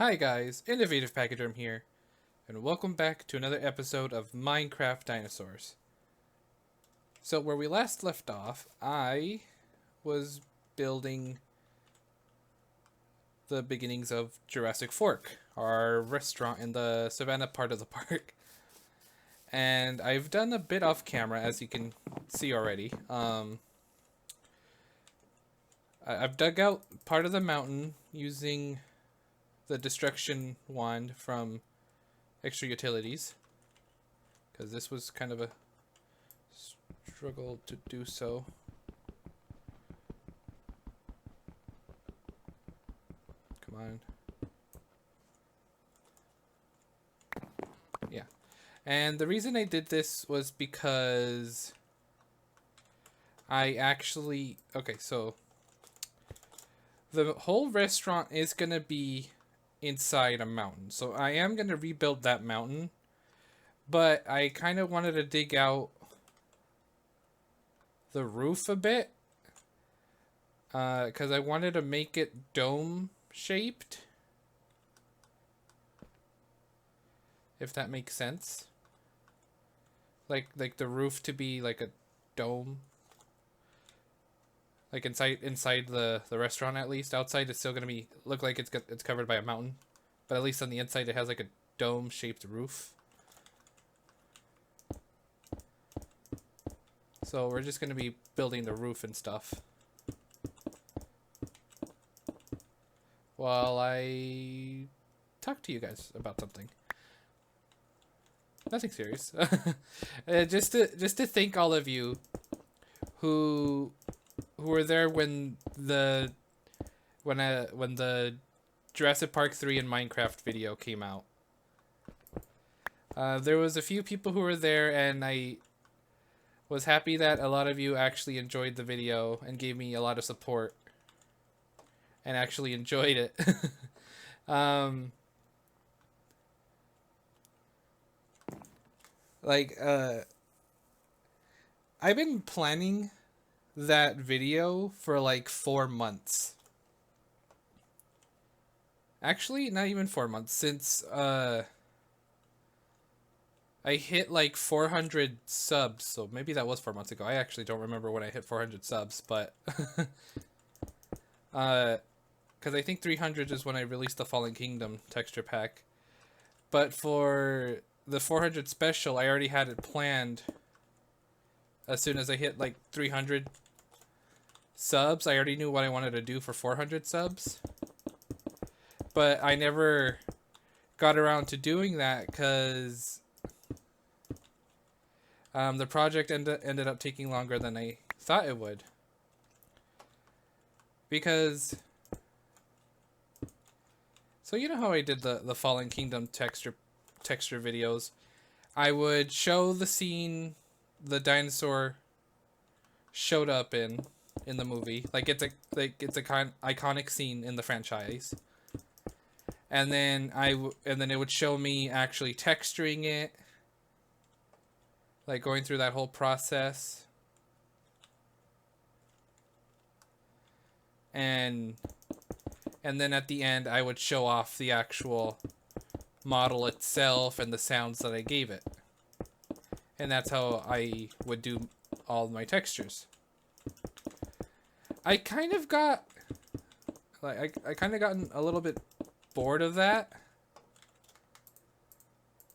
Hi guys, Innovative Pachyderm here, and welcome back to another episode of Minecraft Dinosaurs. So where we last left off, I was building the beginnings of Jurassic Fork, our restaurant in the savannah part of the park. And I've done a bit off camera, as you can see already. I've dug out part of the mountain using the destruction wand from extra utilities, because this was kind of a struggle to do so. Come on. Yeah. And the reason I did this was because I actually... Okay, so the whole restaurant is going to be inside a mountain. So I am going to rebuild that mountain. But I kind of wanted to dig out the roof a bit. Because I wanted to make it dome shaped. If that makes sense. Like the roof to be like a dome. Like inside the restaurant at least. Outside it's still gonna look like it's covered by a mountain. But at least on the inside it has like a dome shaped roof. So we're just gonna be building the roof and stuff while I talk to you guys about something. Nothing serious. Just to thank all of you who were there when the Jurassic Park 3 and Minecraft video came out. There was a few people who were there, and I was happy that a lot of you actually enjoyed the video and gave me a lot of support and actually enjoyed it. I've been planning that video for like 4 months. Actually, not even 4 months, since I hit like 400 subs, so maybe that was 4 months ago. I actually don't remember when I hit 400 subs, but because I think 300 is when I released the Fallen Kingdom texture pack. But for the 400 special, I already had it planned. As soon as I hit like 300 subs, I already knew what I wanted to do for 400 subs. But I never got around to doing that because the project ended up taking longer than I thought it would. Because, so you know how I did the Fallen Kingdom texture videos? I would show the scene the dinosaur showed up in the movie, like it's a iconic scene in the franchise, and then it would show me actually texturing it, like going through that whole process, and then at the end I would show off the actual model itself and the sounds that I gave it. And that's how I would do all my textures. I kind of got I kind of gotten a little bit bored of that.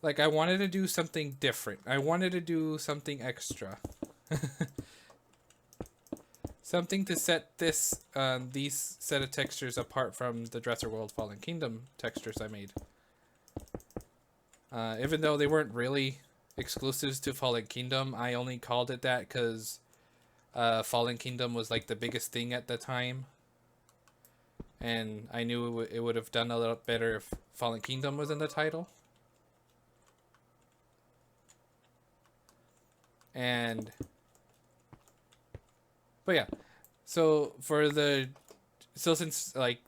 Like, I wanted to do something different. I wanted to do something extra. Something to set these set of textures apart from the Jurassic World Fallen Kingdom textures I made. Even though they weren't really exclusives to Fallen Kingdom, I only called it that because Fallen Kingdom was like the biggest thing at the time. And I knew it would have done a little better if Fallen Kingdom was in the title. But yeah, so since like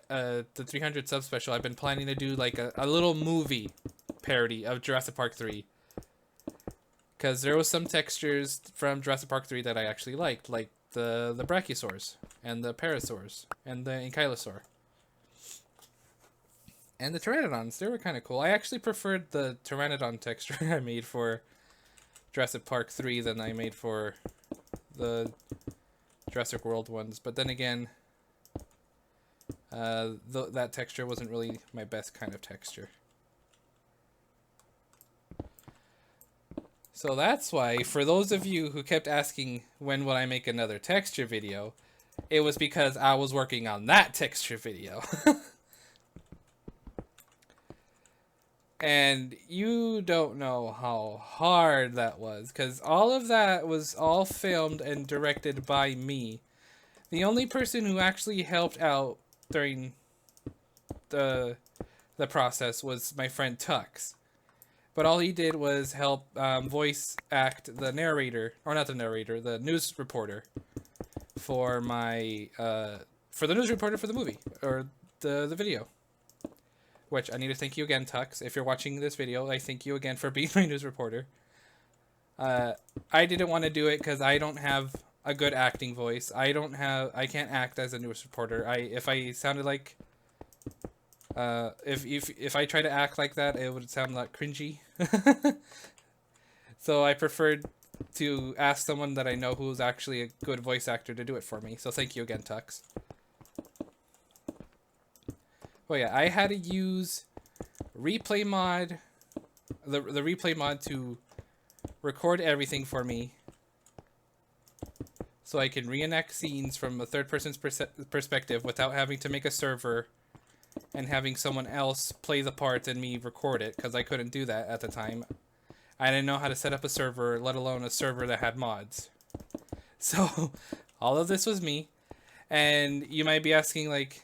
the 300 sub special, I've been planning to do like a little movie parody of Jurassic Park 3. Because there was some textures from Jurassic Park 3 that I actually liked, like the Brachiosaurs and the Parasaurs and the Ankylosaur. And the pteranodons, they were kind of cool. I actually preferred the pteranodon texture I made for Jurassic Park 3 than I made for the Jurassic World ones. But then again, that texture wasn't really my best kind of texture. So that's why, for those of you who kept asking when would I make another texture video, it was because I was working on that texture video. And you don't know how hard that was, because all of that was all filmed and directed by me. The only person who actually helped out during the process was my friend Tux. But all he did was help voice act the narrator, or not the narrator, the news reporter for my for the news reporter for the movie or the video. Which I need to thank you again, Tux. If you're watching this video, I thank you again for being my news reporter. I didn't want to do it because I don't have a good acting voice. I can't act as a news reporter. If I sounded like if I try to act like that, it would sound like cringy. So I preferred to ask someone that I know who's actually a good voice actor to do it for me. So thank you again, Tux. Oh yeah, I had to use replay mod, the replay mod to record everything for me, so I can reenact scenes from a third person's perspective without having to make a server and having someone else play the part and me record it, because I couldn't do that at the time. I didn't know how to set up a server, let alone a server that had mods. So all of this was me, and you might be asking like,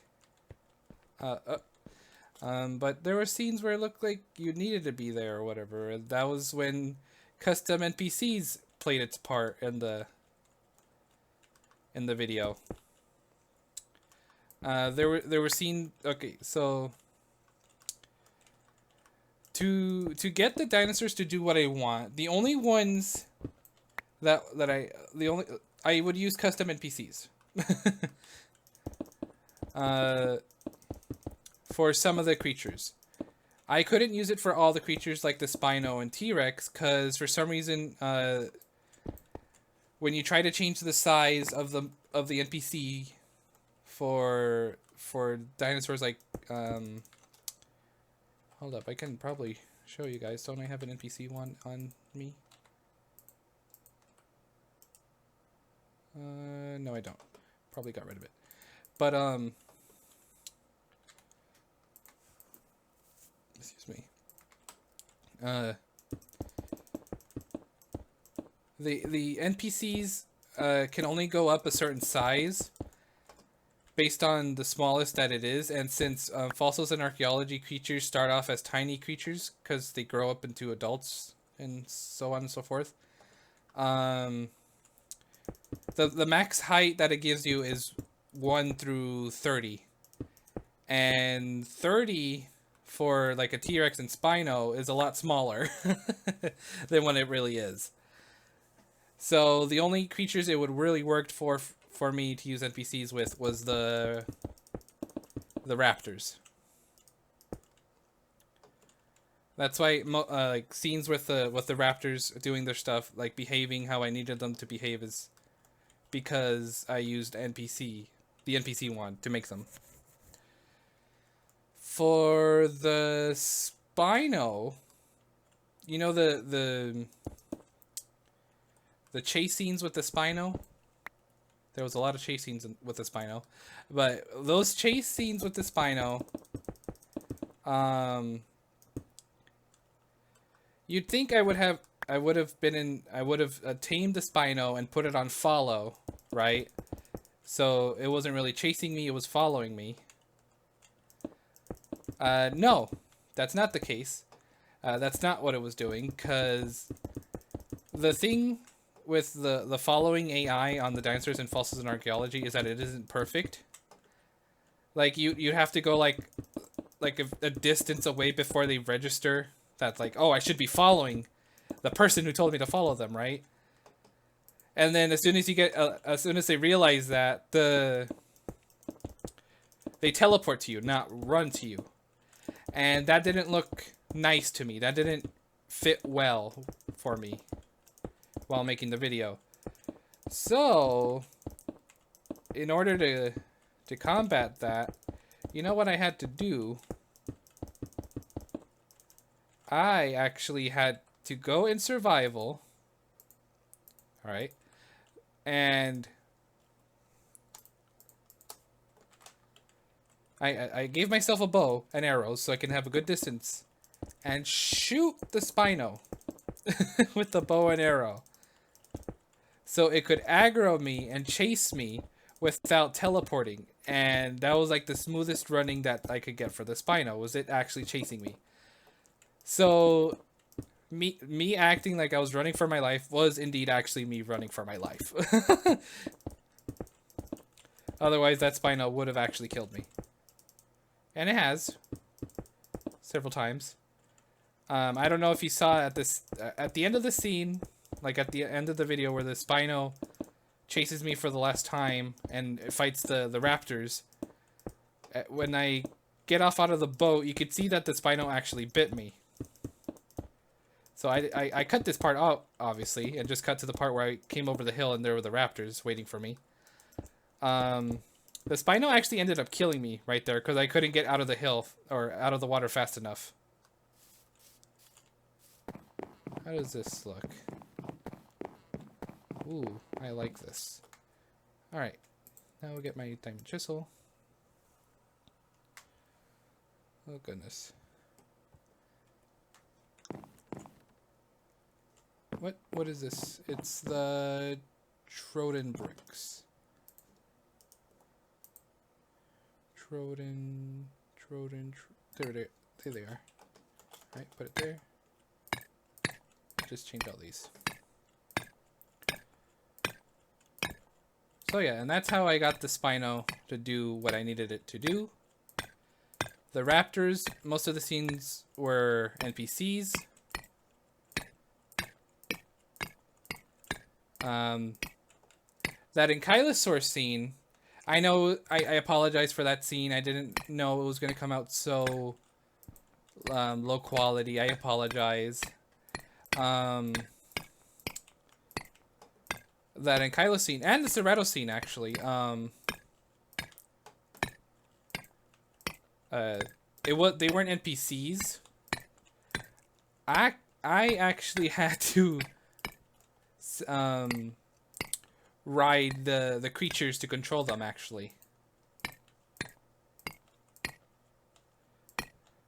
but there were scenes where it looked like you needed to be there or whatever. That was when custom NPCs played its part in the video. There were scenes. Okay, so to get the dinosaurs to do what I want, the only ones I would use custom NPCs. For some of the creatures. I couldn't use it for all the creatures like the Spino and T-Rex, because for some reason, when you try to change the size of the NPC for dinosaurs like hold up, I can probably show you guys. Don't I have an NPC one on me? No, I don't. Probably got rid of it. But excuse me. The NPCs can only go up a certain size based on the smallest that it is, and since fossils and archaeology creatures start off as tiny creatures because they grow up into adults and so on and so forth, the max height that it gives you is 1 through 30, and 30 for like a T-Rex and Spino is a lot smaller than what it really is. So the only creatures it would really work for me to use NPCs with was the raptors. That's why like scenes with the raptors doing their stuff, like behaving how I needed them to behave, is because I used the NPC one to make them. For the Spino, you know the chase scenes with the Spino? There was a lot of chase scenes with the Spino. But those chase scenes with the Spino, you'd think I would have tamed the Spino and put it on follow, right? So it wasn't really chasing me, it was following me. No, that's not the case. That's not what it was doing, because the thing with the following AI on the dinosaurs and fossils and archaeology is that it isn't perfect. Like you have to go like a distance away before they register that, like, oh, I should be following the person who told me to follow them, right? And then as soon as they realize that, they teleport to you, not run to you. And that didn't look nice to me. That didn't fit well for me while making the video. So, in order to combat that, you know what I had to do? I actually had to go in survival. Alright. And I gave myself a bow and arrows so I can have a good distance and shoot the Spino with the bow and arrow. So it could aggro me and chase me without teleporting. And that was like the smoothest running that I could get for the Spino, was it actually chasing me. So me acting like I was running for my life was indeed actually me running for my life. Otherwise that Spino would have actually killed me. And it has. Several times. I don't know if you saw at the end of the scene, like at the end of the video where the Spino chases me for the last time and fights the raptors. When I get off out of the boat, you could see that the Spino actually bit me. So I cut this part out, obviously, and just cut to the part where I came over the hill and there were the raptors waiting for me. The Spino actually ended up killing me right there because I couldn't get out of the hill or out of the water fast enough. How does this look? Ooh, I like this. Alright, now we'll get my diamond chisel. Oh goodness. What is this? It's the Troden bricks. There they are. Alright, put it there. Just change all these. So yeah, and that's how I got the Spino to do what I needed it to do. The raptors, most of the scenes were NPCs. That Ankylosaur scene, I know I apologize for that scene. I didn't know it was going to come out so low quality. I apologize. That Ankylo scene and the Cerrato scene actually. They weren't NPCs. I actually had to ride the creatures to control them actually.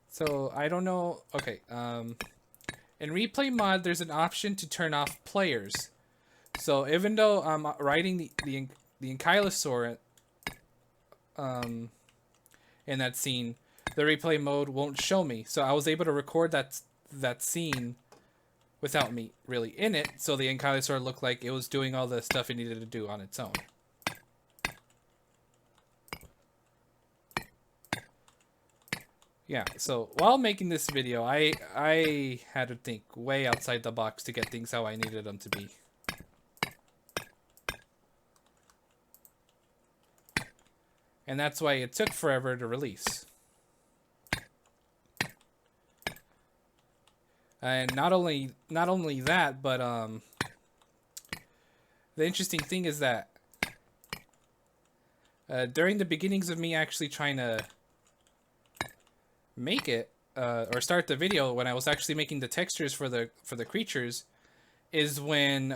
So I don't know. Okay. In replay mod, there's an option to turn off players. So even though I'm riding the Ankylosaur in that scene, the replay mode won't show me. So I was able to record that scene without me really in it, so the Ankylosaur looked like it was doing all the stuff it needed to do on its own. Yeah, so while making this video, I had to think way outside the box to get things how I needed them to be. And that's why it took forever to release. And not only that, but the interesting thing is that during the beginnings of me actually trying to make it or start the video, when I was actually making the textures for the creatures, is when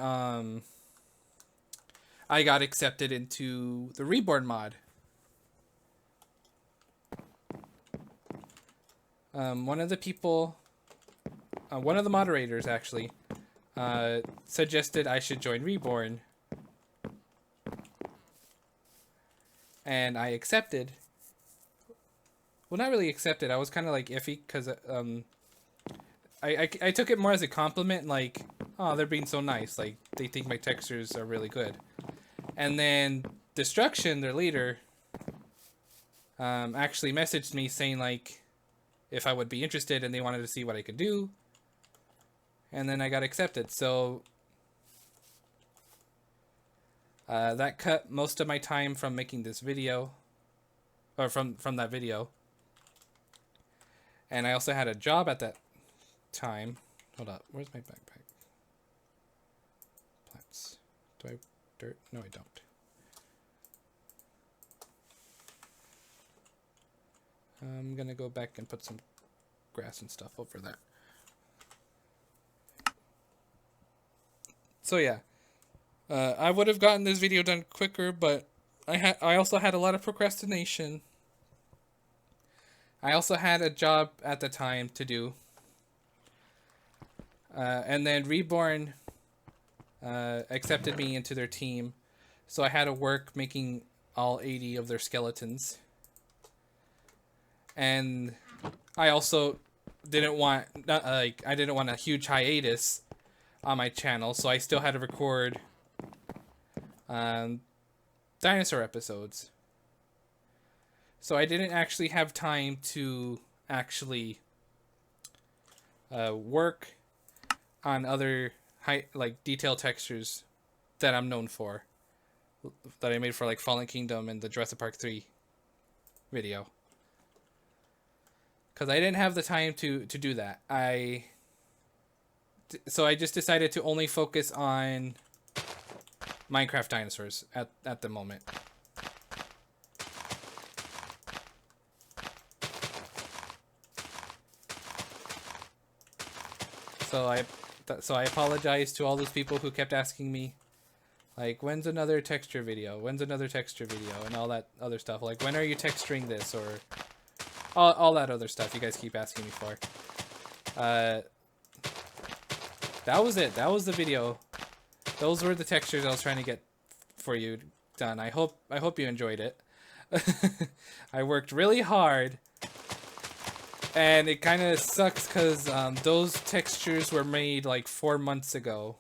I got accepted into the Reborn mod. One of the people, one of the moderators actually, suggested I should join Reborn. And I accepted. Well, not really accepted. I was kind of like iffy because I took it more as a compliment, like, oh, they're being so nice. Like, they think my textures are really good. And then Destruction, their leader, actually messaged me saying, like, if I would be interested, and they wanted to see what I could do. And then I got accepted. So that cut most of my time from making this video, or from that video. And I also had a job at that time. Hold up, where's my backpack? Plants. Do I have dirt? No, I don't. I'm gonna go back and put some grass and stuff over there. So yeah, I would have gotten this video done quicker, but I also had a lot of procrastination. I also had a job at the time to do. And then Reborn accepted me into their team, so I had to work making all 80 of their skeletons. And I also didn't want I didn't want a huge hiatus on my channel, so I still had to record dinosaur episodes. So I didn't actually have time to actually work on other detail textures that I'm known for, that I made for like Fallen Kingdom and the Jurassic Park 3 video. Because I didn't have the time to do that. So I just decided to only focus on Minecraft dinosaurs at the moment. So I apologize to all those people who kept asking me, like, when's another texture video? When's another texture video? And all that other stuff. Like, when are you texturing this? Or all that other stuff you guys keep asking me for. That was it. That was the video. Those were the textures I was trying to get for you done. I hope you enjoyed it. I worked really hard. And it kind of sucks because those textures were made like 4 months ago.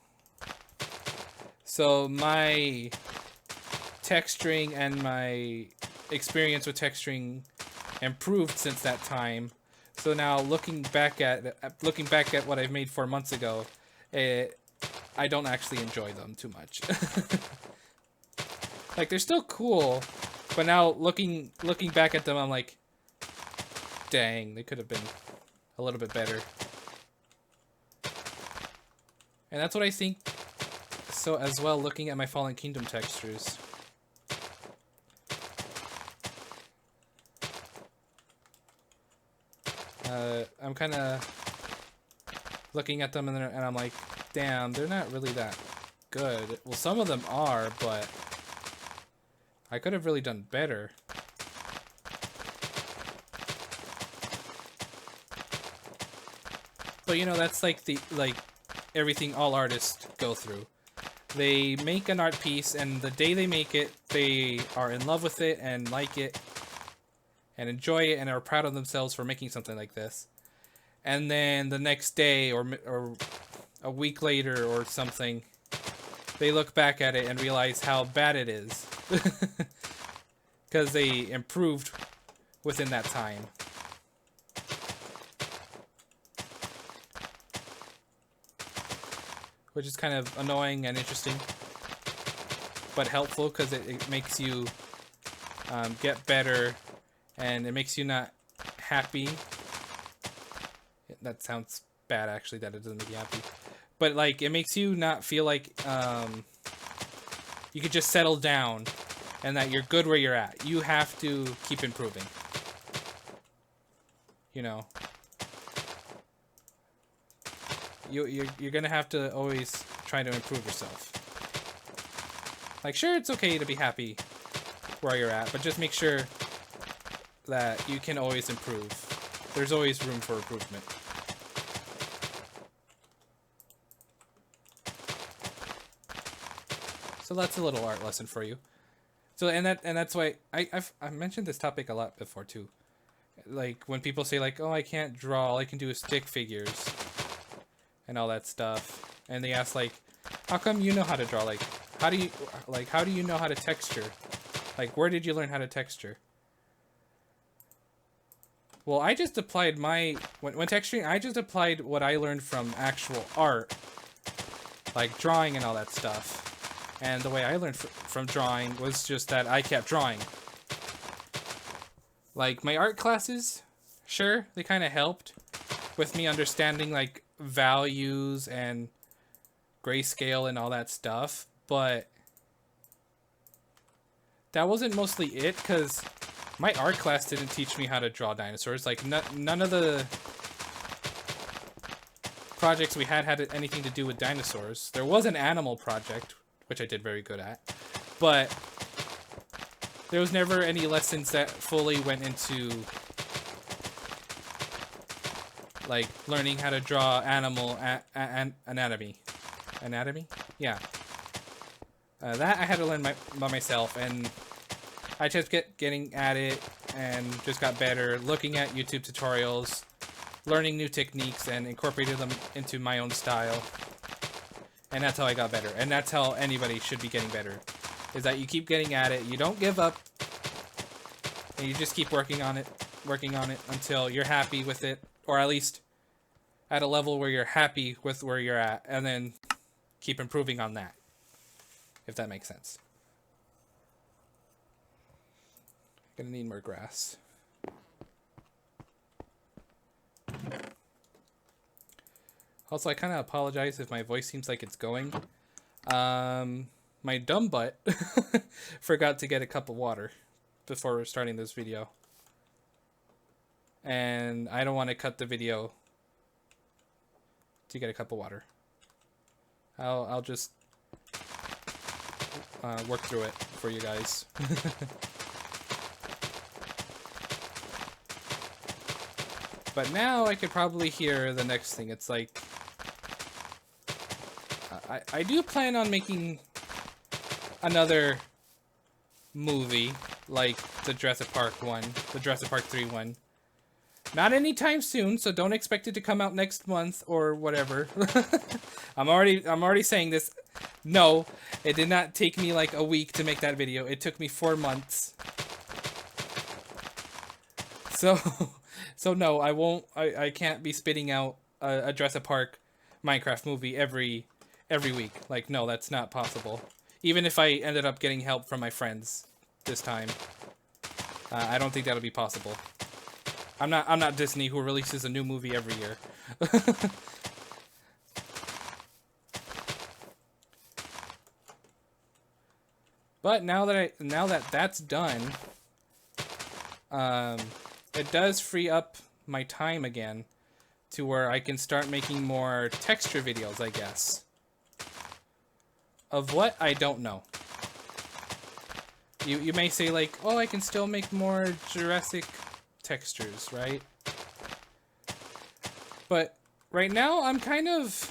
So my texturing and my experience with texturing improved since that time. So now looking back at what I've made 4 months ago, I don't actually enjoy them too much. Like, they're still cool, but now looking back at them, I'm like, dang, they could have been a little bit better. And that's what I think. So as well, looking at my Fallen Kingdom textures. I'm kind of looking at them and I'm like, damn, they're not really that good. Well, some of them are, but I could have really done better. But you know, that's like everything all artists go through. They make an art piece, and the day they make it, they are in love with it and like it and enjoy it and are proud of themselves for making something like this. And then the next day or a week later or something, they look back at it and realize how bad it is. Because they improved within that time. Which is kind of annoying and interesting, but helpful because it makes you get better, and it makes you not happy. That sounds bad, actually, that it doesn't make you happy. But, like, it makes you not feel like you could just settle down and that you're good where you're at. You have to keep improving. You know. You're gonna have to always try to improve yourself. Like, sure, it's okay to be happy where you're at, but just make sure that you can always improve. There's always room for improvement. So that's a little art lesson for you. So and that's why I've mentioned this topic a lot before too. Like when people say like, oh, I can't draw, all I can do is stick figures and all that stuff, and they ask like, how come you know how to draw? Like, how do you know how to texture? Like, where did you learn how to texture? Well, I just applied when texturing, I just applied what I learned from actual art, like drawing and all that stuff. And the way I learned from drawing was just that I kept drawing. Like, my art classes Sure, they kind of helped with me understanding like values and grayscale and all that stuff, but that wasn't mostly it, because my art class didn't teach me how to draw dinosaurs. Like, none of the projects we had anything to do with dinosaurs. There was an animal project, which I did very good at, but there was never any lessons that fully went into like learning how to draw animal anatomy. Anatomy? Yeah. That I had to learn by myself, and I just getting at it and just got better, looking at YouTube tutorials, learning new techniques, and incorporated them into my own style. And that's how I got better. And that's how anybody should be getting better. Is that you keep getting at it, you don't give up, and you just keep working on it until you're happy with it, or at least at a level where you're happy with where you're at, and then keep improving on that, if that makes sense. Gonna need more grass. Also, I kind of apologize if my voice seems like it's going. My dumb butt forgot to get a cup of water before starting this video. And I don't want to cut the video to get a cup of water. I'll just work through it for you guys. But now I could probably hear the next thing. It's like I do plan on making another movie like the Jurassic Park one, the Jurassic Park 3 one. Not anytime soon, so don't expect it to come out next month or whatever. I'm already saying this. No, it did not take me like a week to make that video. It took me 4 months. So no, I won't. I can't be spitting out a Jurassic Park Minecraft movie every week. Like, no, that's not possible. Even if I ended up getting help from my friends this time, I don't think that'll be possible. I'm not Disney, who releases a new movie every year. But now that that's done, it does free up my time again to where I can start making more texture videos, I guess. Of what? I don't know. You may say like, oh, I can still make more Jurassic textures, right? But right now I'm kind of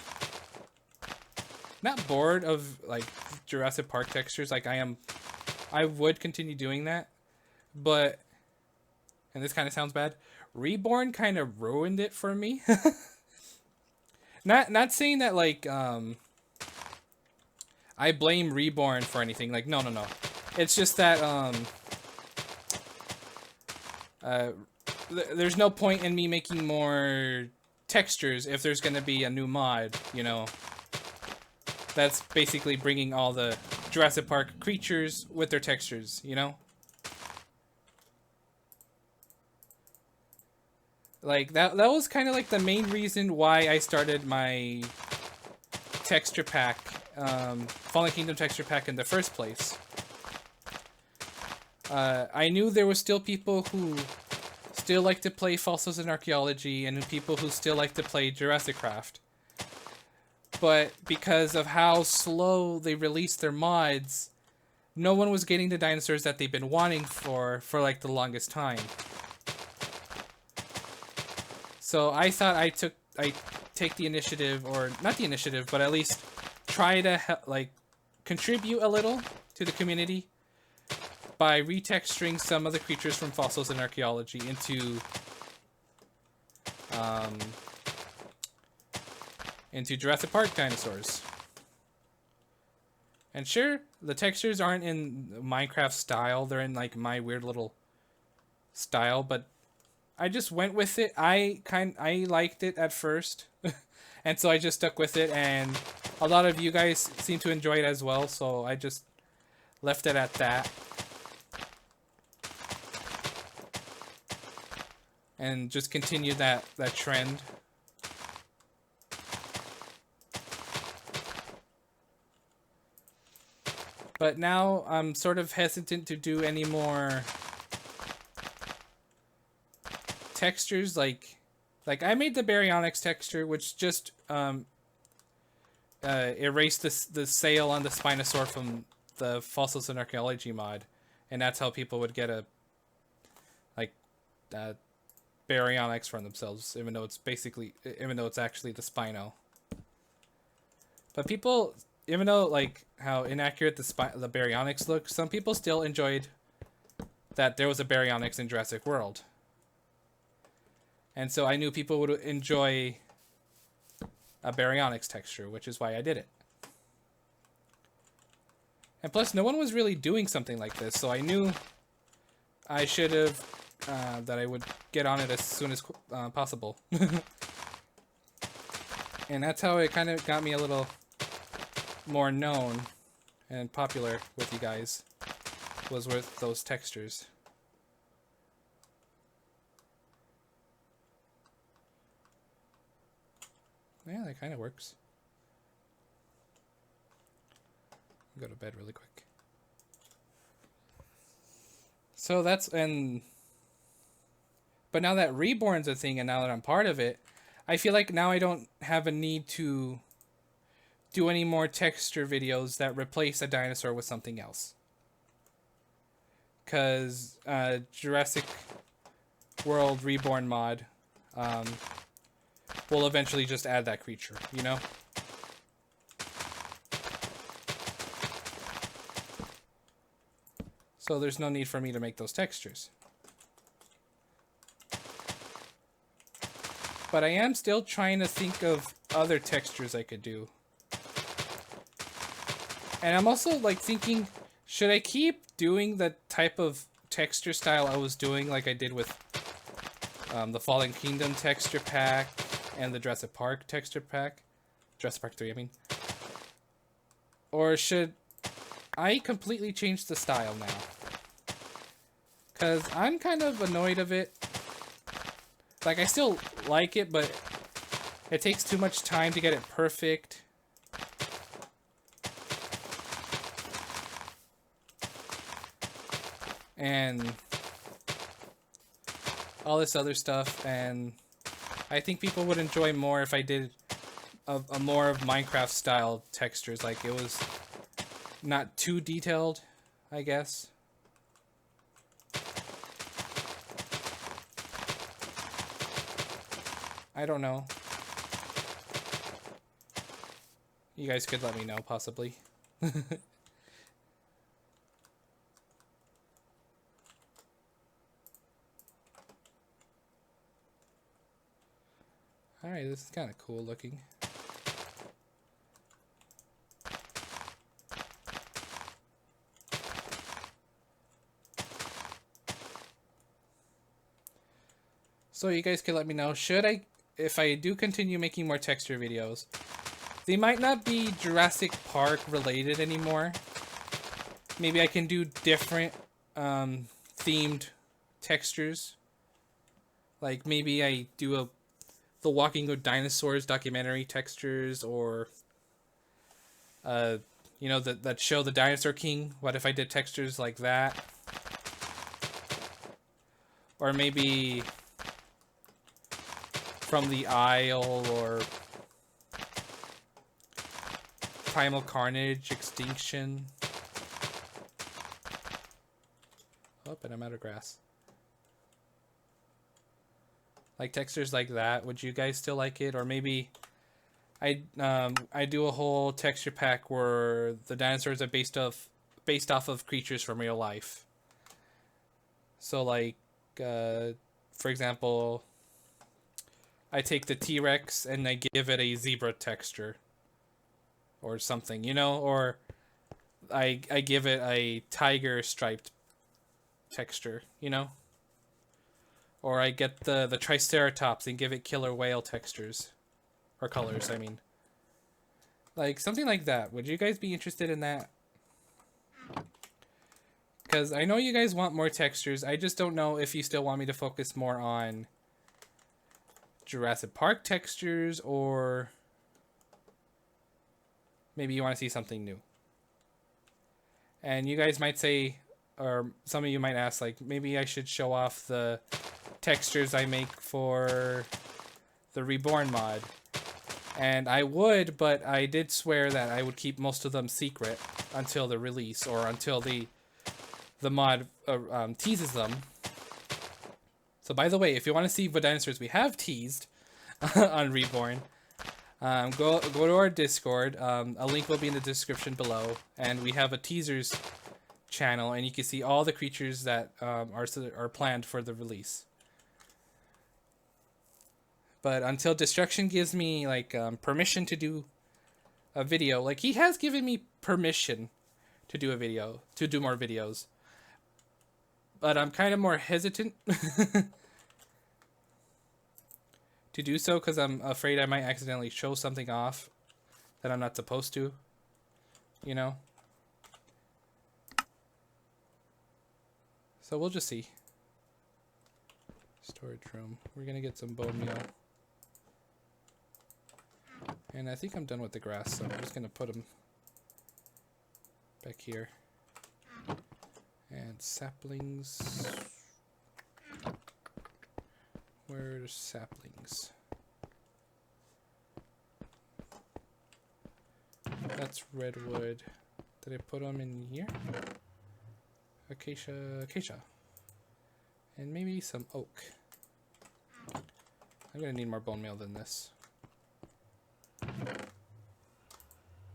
not bored of like Jurassic Park textures. Like I would continue doing that, but, and this kind of sounds bad, Reborn kind of ruined it for me. Not saying that like I blame Reborn for anything. Like, no. It's just that there's no point in me making more textures if there's gonna be a new mod, you know. That's basically bringing all the Jurassic Park creatures with their textures, you know. Like, that was kind of like the main reason why I started my texture pack, Fallen Kingdom texture pack in the first place. I knew there were still people who still like to play Fossils and Archaeology, and people who still like to play Jurassic Craft. But because of how slow they released their mods, no one was getting the dinosaurs that they've been wanting for like the longest time. So I thought I'd take the initiative, or not the initiative, but at least try to like contribute a little to the community by retexturing some of the creatures from Fossils and Archaeology into Jurassic Park dinosaurs. And sure, the textures aren't in Minecraft style, they're in like my weird little style, but I just went with it. I liked it at first, and so I just stuck with it, and a lot of you guys seem to enjoy it as well, so I just left it at that. and just continue that trend. But now I'm sort of hesitant to do any more textures. Like I made the baryonyx texture, which just erased the sail on the Spinosaur from the Fossils and Archaeology mod, and that's how people would get a baryonyx from themselves, even though it's actually the Spino. But people, even though like how inaccurate the baryonyx look, some people still enjoyed that there was a baryonyx in Jurassic World, and so I knew people would enjoy a baryonyx texture, which is why I did it. And plus, no one was really doing something like this, so I knew I should have that I would get on it as soon as possible. And that's how it kind of got me a little more known and popular with you guys, was with those textures. Yeah, that kind of works. Go to bed really quick. So that's, but now that Reborn's a thing, and now that I'm part of it, I feel like now I don't have a need to do any more texture videos that replace a dinosaur with something else. Because Jurassic World Reborn mod will eventually just add that creature, you know? So there's no need for me to make those textures. But I am still trying to think of other textures I could do. And I'm also like thinking, should I keep doing the type of texture style I was doing like I did with the Fallen Kingdom texture pack and the Jurassic Park texture pack? Jurassic Park 3, I mean. Or should I completely change the style now? Because I'm kind of annoyed of it. Like, I still like it, but it takes too much time to get it perfect. And all this other stuff, and I think people would enjoy more if I did a more of Minecraft style textures, like it was not too detailed, I guess. I don't know. You guys could let me know, possibly. Alright, this is kind of cool looking. So you guys could let me know, if I do continue making more texture videos, they might not be Jurassic Park related anymore. Maybe I can do different themed textures. Like maybe I do the Walking with Dinosaurs documentary textures, or you know, that show the Dinosaur King. What if I did textures like that? Or maybe From the Isle, or Primal Carnage, Extinction. Oh, but I'm out of grass. Like textures like that. Would you guys still like it? Or maybe I do a whole texture pack where the dinosaurs are based off of creatures from real life. So like for example, I take the T-Rex and I give it a zebra texture or something, you know, or I give it a tiger striped texture, you know, or I get the Triceratops and give it killer whale textures or colors, I mean, like something like that. Would you guys be interested in that? Because I know you guys want more textures. I just don't know if you still want me to focus more on Jurassic Park textures, or maybe you want to see something new. And you guys might say, or some of you might ask, like, maybe I should show off the textures I make for the Reborn mod. And I would, but I did swear that I would keep most of them secret until the release, or until the mod teases them. So by the way, if you want to see what dinosaurs we have teased on Reborn, go to our Discord. A link will be in the description below, and we have a teasers channel, and you can see all the creatures that are planned for the release. But until Destruction gives me like permission to do a video, like he has given me permission to do a video, to do more videos, but I'm kind of more hesitant to do so because I'm afraid I might accidentally show something off that I'm not supposed to, you know? So we'll just see. Storage room. We're gonna get some bone meal. And I think I'm done with the grass, so I'm just gonna put them back here. And saplings. Where's saplings? That's redwood. Did I put them in here? Acacia. And maybe some oak. I'm gonna need more bone meal than this.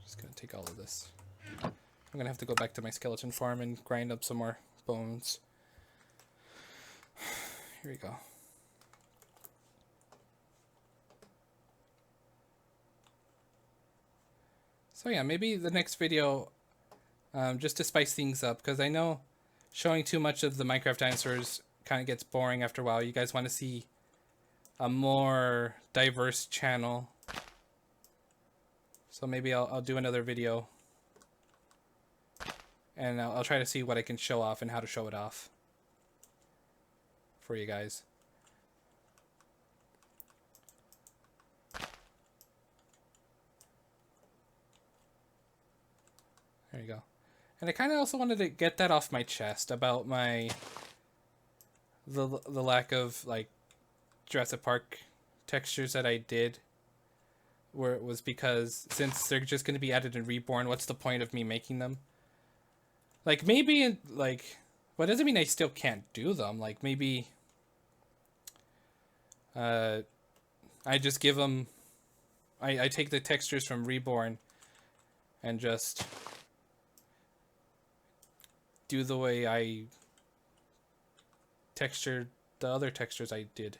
Just gonna take all of this. I'm gonna have to go back to my skeleton farm and grind up some more bones. Here we go. So yeah, maybe the next video, just to spice things up, because I know showing too much of the Minecraft dinosaurs kind of gets boring after a while. You guys want to see a more diverse channel. So maybe I'll do another video, and I'll try to see what I can show off and how to show it off for you guys. There you go. And I kind of also wanted to get that off my chest about the lack of like Jurassic Park textures that I did. Where it was because since they're just going to be added in Reborn, what's the point of me making them? Like maybe like, well, it doesn't mean I still can't do them. Like maybe I just give them, I take the textures from Reborn and just do the way I textured the other textures I did.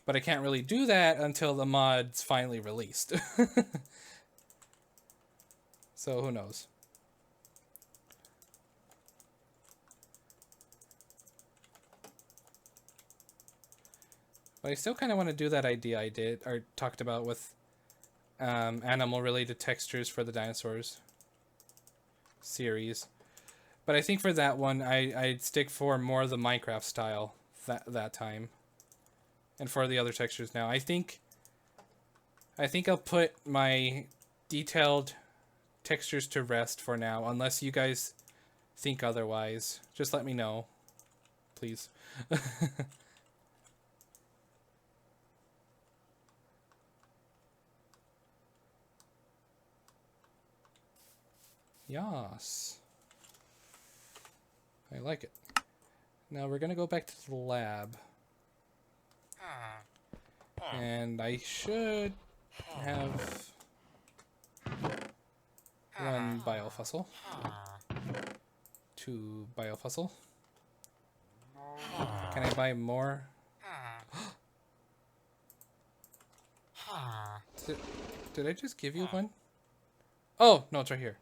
But I can't really do that until the mod's finally released. So who knows? But I still kind of want to do that idea I did or talked about with animal related textures for the dinosaurs series. But I think for that one I'd stick for more of the Minecraft style that time. And for the other textures now, I think I'll put my detailed textures to rest for now, unless you guys think otherwise. Just let me know, please. Yas. I like it. Now we're gonna go back to the lab. And I should have one biofossil, 2 biofossil. Can I buy more? Did I just give you one? Oh, no, it's right here.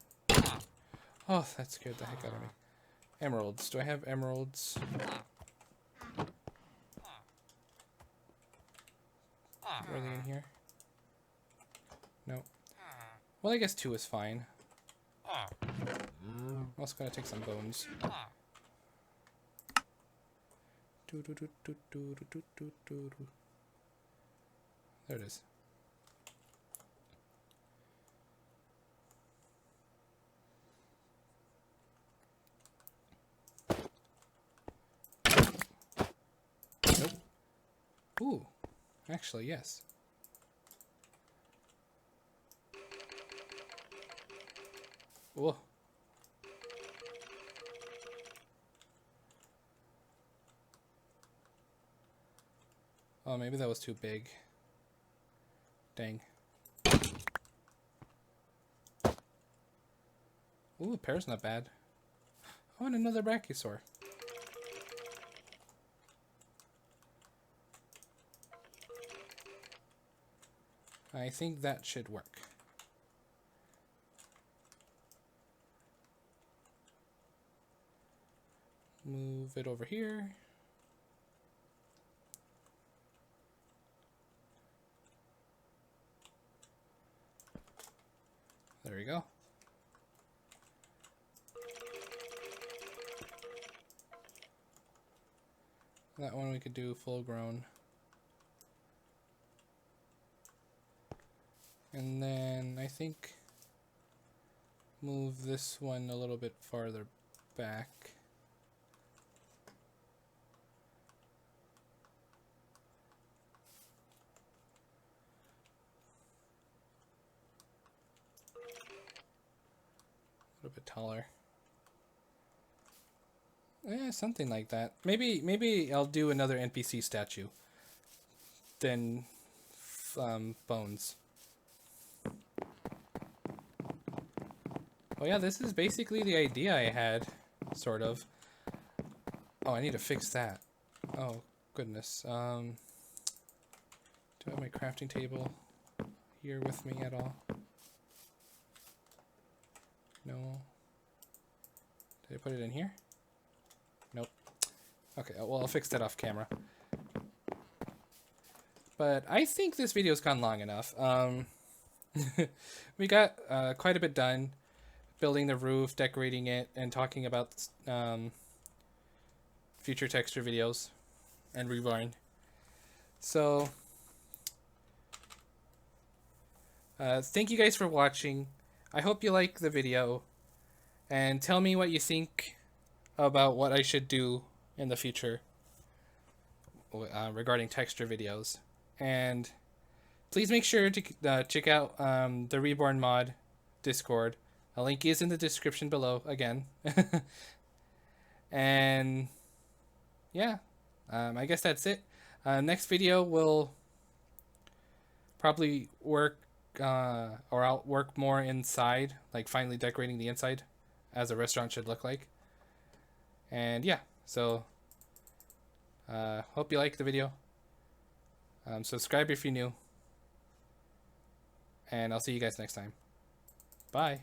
Oh, that scared the heck out of me. Emeralds. Do I have emeralds? Are they in here? No. Well, I guess 2 is fine. I'm also gonna take some bones. There it is. Nope. Ooh, actually, yes. Whoa. Oh, maybe that was too big. Dang. Ooh, pear's not bad. Oh, and another brachiosaur. I think that should work. Move it over here. There we go. That one we could do full grown. And then I think move this one a little bit farther back. A little bit taller. Yeah, something like that. Maybe I'll do another NPC statue. Then bones. Oh yeah, this is basically the idea I had, sort of. Oh, I need to fix that. Oh goodness. Do I have my crafting table here with me at all? No. Did I put it in here? Nope. Okay, well, I'll fix that off camera. But I think this video's gone long enough. We got quite a bit done. Building the roof, decorating it, and talking about future texture videos and reborn. So, thank you guys for watching. I hope you like the video, and tell me what you think about what I should do in the future regarding texture videos. And please make sure to check out the Reborn mod Discord. A link is in the description below again. And yeah, I guess that's it. Next video will probably work, or I'll work more inside, like finally decorating the inside as a restaurant should look like. And yeah, so hope you like the video. Subscribe if you're new. And I'll see you guys next time. Bye.